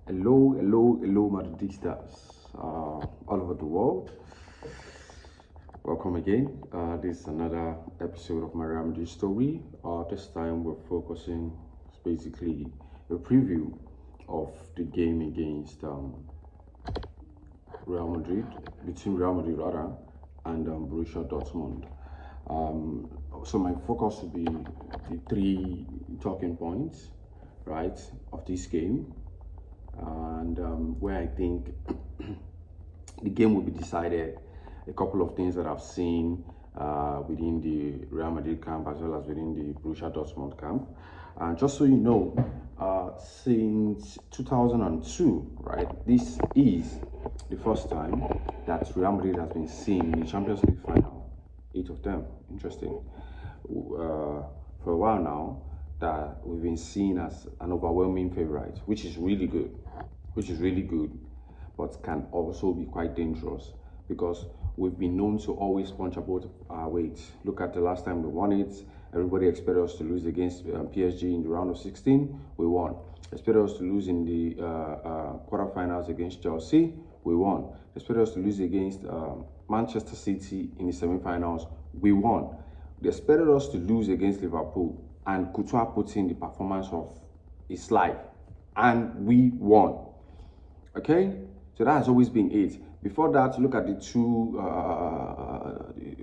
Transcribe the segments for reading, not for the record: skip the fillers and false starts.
Hello, Madridistas all over the world. Welcome again. This is another episode of my Real Madrid story. This time we're focusing basically a preview of the game against Real Madrid, between Real Madrid rather, and Borussia Dortmund. So my focus will be the three talking points, right, of this game, and where I think the game will be decided. A couple of things that I've seen within the Real Madrid camp as well as within the Borussia Dortmund camp. And just so you know, since 2002, right, this is the first time that Real Madrid has been seen in the Champions League final. 8 of them. Interesting. For a while now, that we've been seen as an overwhelming favorite, which is really good. But can also be quite dangerous because we've been known to always punch above our weight. Look at the last time we won it. Everybody expected us to lose against PSG in the round of 16. We won. Expected us to lose in the quarterfinals against Chelsea. We won. Expected us to lose against Manchester City in the semi-finals. We won. They expected us to lose against Liverpool, and Couture put in the performance of his life, and we won. Okay, so that has always been it. Before that, look at the two.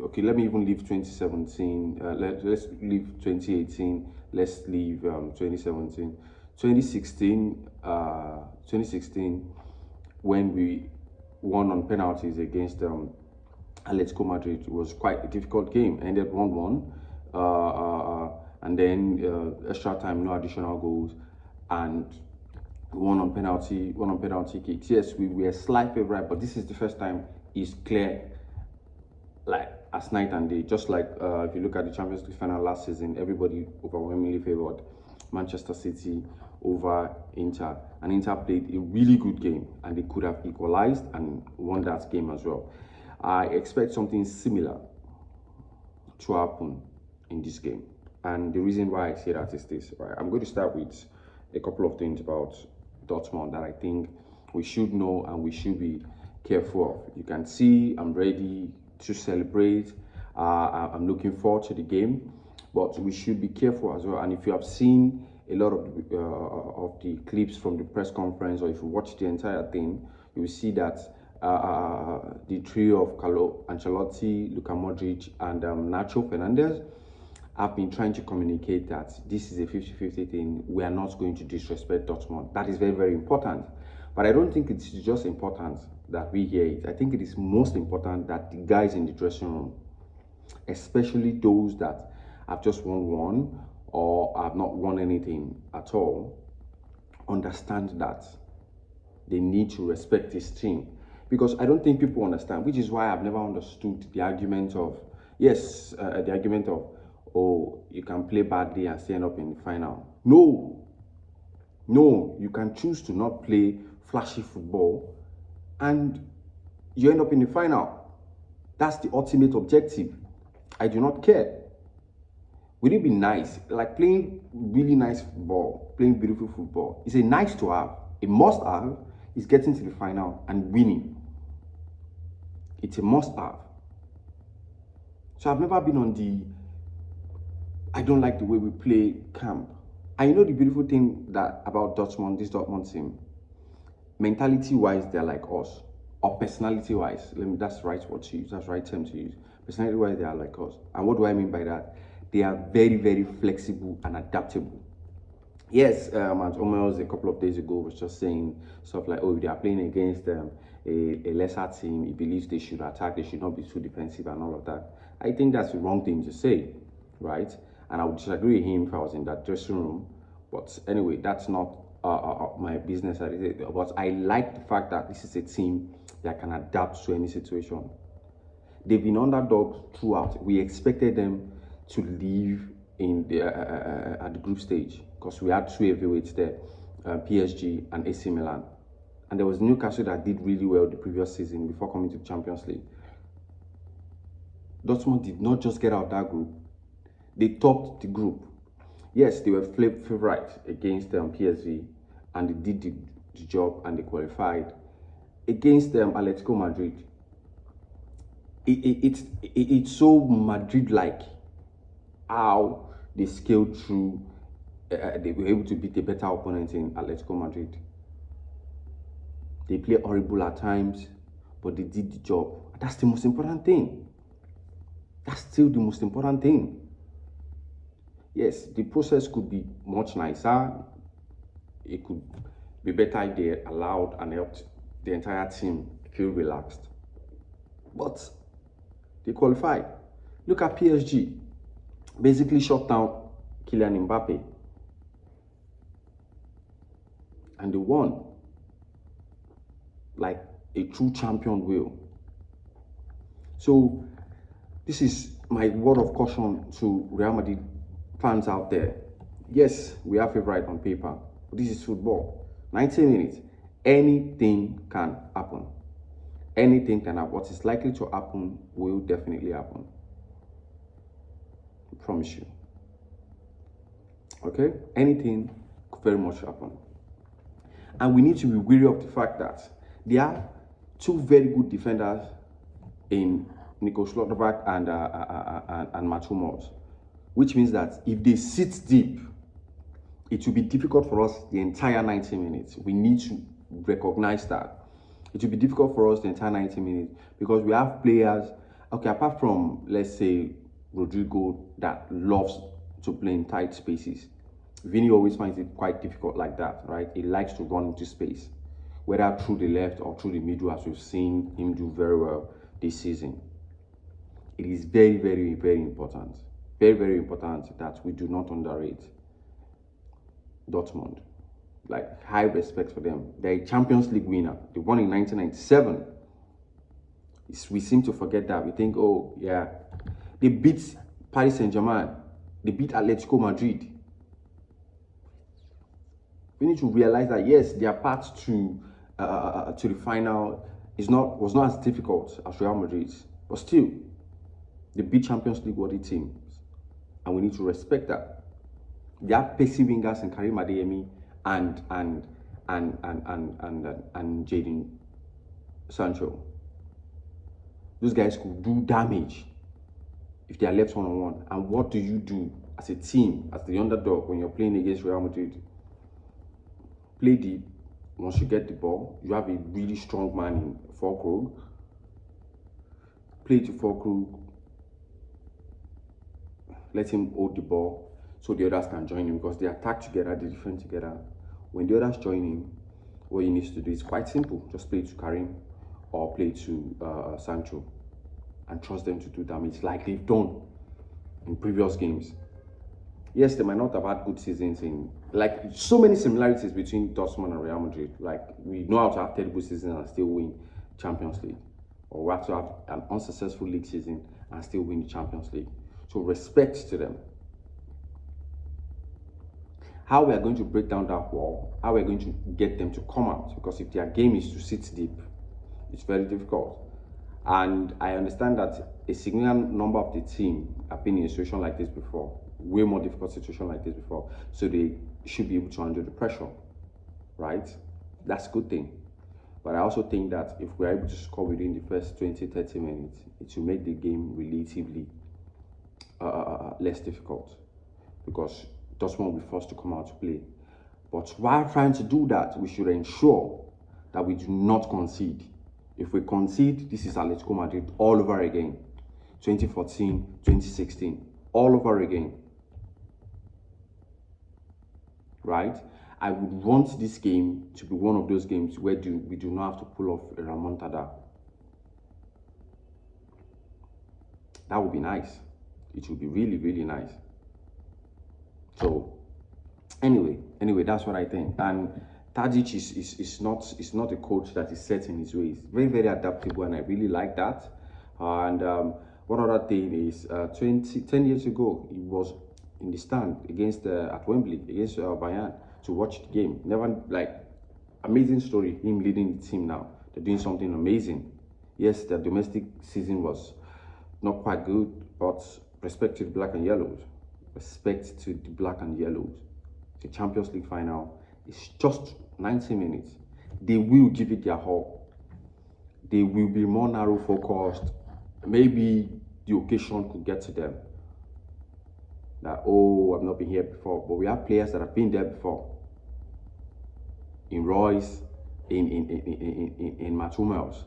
Okay, let me even leave 2017. Let's leave 2018. Let's leave 2017. 2016, when we won on penalties against Atletico Madrid. It was quite a difficult game. Ended 1-1, and then extra time, no additional goals, and one on penalty kicks. Yes, we were a slight favorite, but this is the first time it's clear, like as night and day. Just like if you look at the Champions League final last season, everybody overwhelmingly favored Manchester City over Inter, and Inter played a really good game, and they could have equalized and won that game as well. I expect something similar to happen in this game, and the reason why I say that is this. Right, I'm going to start with a couple of things about Dortmund that I think we should know and we should be careful of. You can see I'm ready to celebrate. I'm looking forward to the game, but we should be careful as well. And if you have seen a lot of the clips from the press conference, or if you watch the entire thing, you will see that the trio of Carlo Ancelotti, Luka Modric, and Nacho Fernandez have been trying to communicate that this is a 50-50 thing. We are not going to disrespect Dortmund. That is very, very important. But I don't think it's just important that we hear it. I think it is most important that the guys in the dressing room, especially those that have just won one or have not won anything at all, understand that they need to respect this team. Because I don't think people understand, which is why I've never understood the argument of, oh, you can play badly and still end up in the final. No, you can choose to not play flashy football and you end up in the final. That's the ultimate objective. I do not care. Would it be nice? Like playing really nice football, playing beautiful football. It's a nice to have. A must have is getting to the final and winning. It's a must have. So I've never been on the I don't like the way we play camp. I know the beautiful thing that about Dortmund, this Dortmund team, mentality-wise, they're like us. Or personality-wise, that's the right word to use, that's the right term to use. Personality-wise, they are like us. And what do I mean by that? They are very, very flexible and adaptable. Yes, Omels a couple of days ago was just saying stuff like, oh, if they are playing against a lesser team, he believes they should attack, they should not be too defensive and all of that. I think that's the wrong thing to say, right? And I would disagree with him if I was in that dressing room. But anyway, that's not my business. But I like the fact that this is a team that can adapt to any situation. They've been underdogs throughout. We expected them to leave in the, at the group stage because we had two heavyweights there, PSG and AC Milan. And there was Newcastle that did really well the previous season before coming to the Champions League. Dortmund did not just get out of that group. They topped the group. Yes, they were favorite against PSV, and they did the job and they qualified. Against Atletico Madrid, it's so Madrid-like how they scaled through. They were able to beat a better opponent in Atletico Madrid. They play horrible at times, but they did the job. That's the most important thing. That's still the most important thing. Yes, the process could be much nicer. It could be better if they allowed and helped the entire team feel relaxed. But they qualified. Look at PSG. Basically shut down Kylian Mbappe. And they won. Like a true champion will. So this is my word of caution to Real Madrid fans out there. Yes, we are favorite on paper, but this is football. 90 minutes, anything can happen. Anything can happen. What is likely to happen will definitely happen. I promise you. Okay? Anything could very much happen. And we need to be wary of the fact that there are two very good defenders in Nico Schlotterbeck and Matt Hummels, which means that if they sit deep, it will be difficult for us the entire 90 minutes. We need to recognize that. It will be difficult for us the entire 90 minutes because we have players, okay, apart from, let's say, Rodrigo, that loves to play in tight spaces. Vinny always finds it quite difficult like that, right? He likes to run into space, whether through the left or through the middle, as we've seen him do very well this season. It is very, very, very important. Very, very important that we do not underrate Dortmund. Like, high respect for them. They're a Champions League winner. They won in 1997. We seem to forget that. We think, oh, yeah. They beat Paris Saint-Germain. They beat Atletico Madrid. We need to realize that, yes, their path to the final was not as difficult as Real Madrid's. But still, they beat Champions League worthy teams. And we need to respect that. They have pacey wingers in Karim Adeyemi and Jadon Sancho. Those guys could do damage if they are left one-on-one. And what do you do as a team, as the underdog, when you're playing against Real Madrid? Play deep. Once you get the ball, you have a really strong man in Fulkrug. Play to Fulkrug. Let him hold the ball so the others can join him, because they attack together, they defend together. When the others join him, what he needs to do is quite simple. Just play to Karim or play to Sancho and trust them to do damage like they've done in previous games. Yes, they might not have had good seasons in, like, so many similarities between Dortmund and Real Madrid. Like, we know how to have terrible seasons and still win Champions League. Or we have to have an unsuccessful league season and still win the Champions League. So respect to them. How we are going to break down that wall, how we are going to get them to come out, because if their game is to sit deep, it's very difficult. And I understand that a significant number of the team have been in a situation like this before, way more difficult situation like this before, so they should be able to handle the pressure, right? That's a good thing. But I also think that if we're able to score within the first 20-30 minutes, it will make the game relatively less difficult, because Dortmund will be forced to come out to play. But while trying to do that, we should ensure that we do not concede. If we concede, this is Atletico Madrid all over again. 2014, 2016, all over again. Right? I would want this game to be one of those games where we do not have to pull off a remontada. That would be nice. It would be really, really nice. So, anyway, that's what I think. And Tadic is not a coach that is set in his ways. Very, very adaptable, and I really like that. And one other thing is, 10 years ago, he was in the stand against at Wembley against Bayern to watch the game. Never, like, amazing story. Him leading the team now. They're doing something amazing. Yes, their domestic season was not quite good, but respect to the black and yellows. Respect to the black and yellows. The Champions League final is just 90 minutes. they will give it their all. They will be more narrow focused. Maybe the occasion could get to them. That, oh, I've not been here before. But we have players that have been there before. In Royce, in Matt Hummels.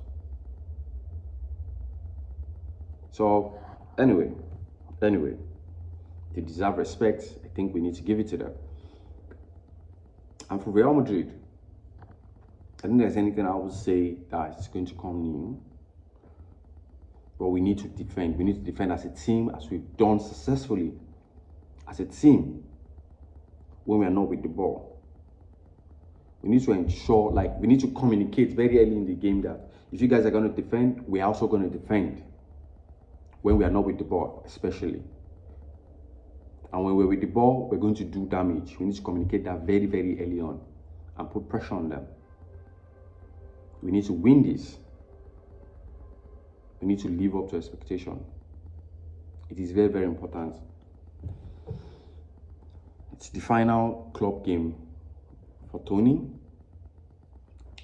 So, anyway, they deserve respect. I think we need to give it to them. And for Real Madrid, I don't think there's anything I would say that is going to come new. But we need to defend. We need to defend as a team, as we've done successfully. As a team, when we are not with the ball. We need to ensure, we need to communicate very early in the game that if you guys are going to defend, we're also going to defend. When we are not with the ball, especially. And when we're with the ball, we're going to do damage. We need to communicate that very, very early on and put pressure on them. We need to win this. We need to live up to expectation. It is very, very important. It's the final club game for Tony.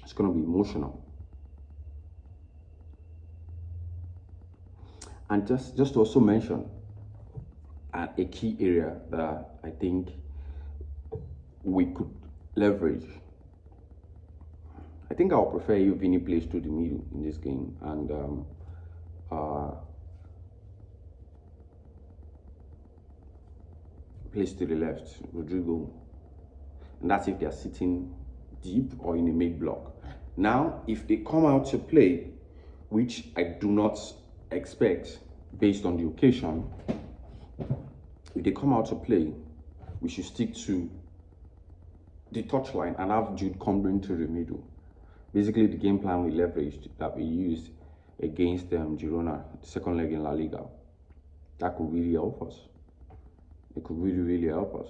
It's going to be emotional. And just to also mention a key area that I think we could leverage. I think I would prefer if Vinny plays through the middle in this game and plays to the left, Rodrigo. And that's if they're sitting deep or in a mid block. Now, if they come out to play, which I do not expect based on the occasion, if they come out to play, we should stick to the touchline and have Jude come into the middle. Basically, the game plan we leveraged that we used against Girona, the second leg in La Liga, that could really help us. It could really, really help us,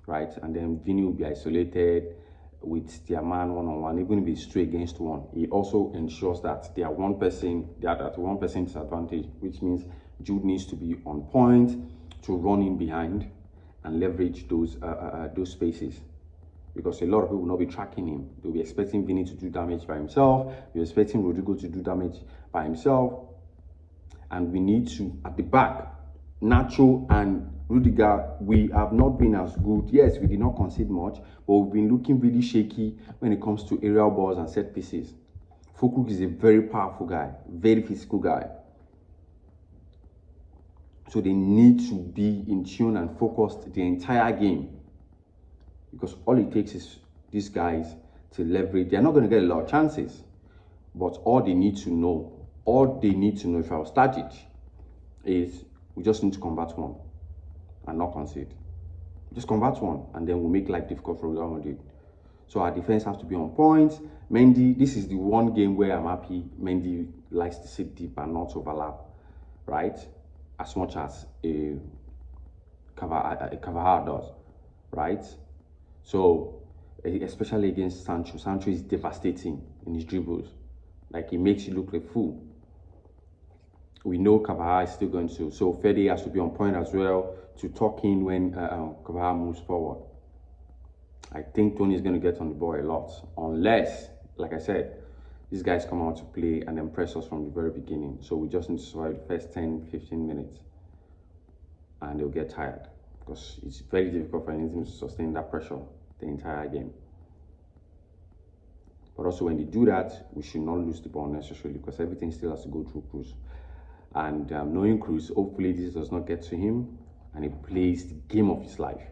right? And then Vinny will be isolated with their man one-on-one, even if it's 2 against 1. It also ensures that they are at one person disadvantage, which means Jude needs to be on point to run in behind and leverage those spaces. Because a lot of people will not be tracking him. They'll be expecting Vinny to do damage by himself. They're expecting Rodrigo to do damage by himself. And we need to, at the back, Nacho and Rudiger, we have not been as good. Yes, we did not concede much, but we've been looking really shaky when it comes to aerial balls and set pieces. Füllkrug is a very powerful guy, very physical guy. So they need to be in tune and focused the entire game. Because all it takes is these guys to leverage. They're not going to get a lot of chances. But all they need to know, if I was started, is we just need to convert one and not concede. Just convert one and then we'll make life difficult for Real Madrid. So our defense has to be on point. Mendy, this is the one game where I'm happy Mendy likes to sit deep and not overlap, right? As much as a Carvajal does, right? So, especially against Sancho. Sancho is devastating in his dribbles. Like, he makes you look like a fool. We know Carvajal is still going to. So, Fede has to be on point as well to talk in when Carvajal moves forward. I think Tony is going to get on the ball a lot. Unless, like I said, these guys come out to play and then press us from the very beginning. So, we just need to survive the first 10, 15 minutes. And they'll get tired. Because it's very difficult for anything to sustain that pressure the entire game. But also when they do that, we should not lose the ball necessarily because everything still has to go through Cruz. And knowing Cruz, hopefully this does not get to him and he plays the game of his life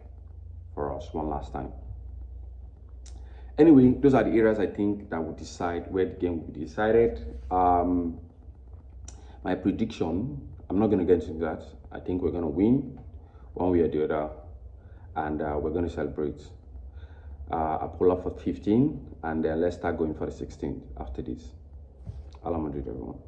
for us one last time. Anyway, those are the areas I think that will decide where the game will be decided. My prediction, I'm not going to get into that. I think we're going to win one way or the other, and we're going to celebrate. I pull up for 15, and then let's start going for the 16th after this. Ala Madrid, everyone.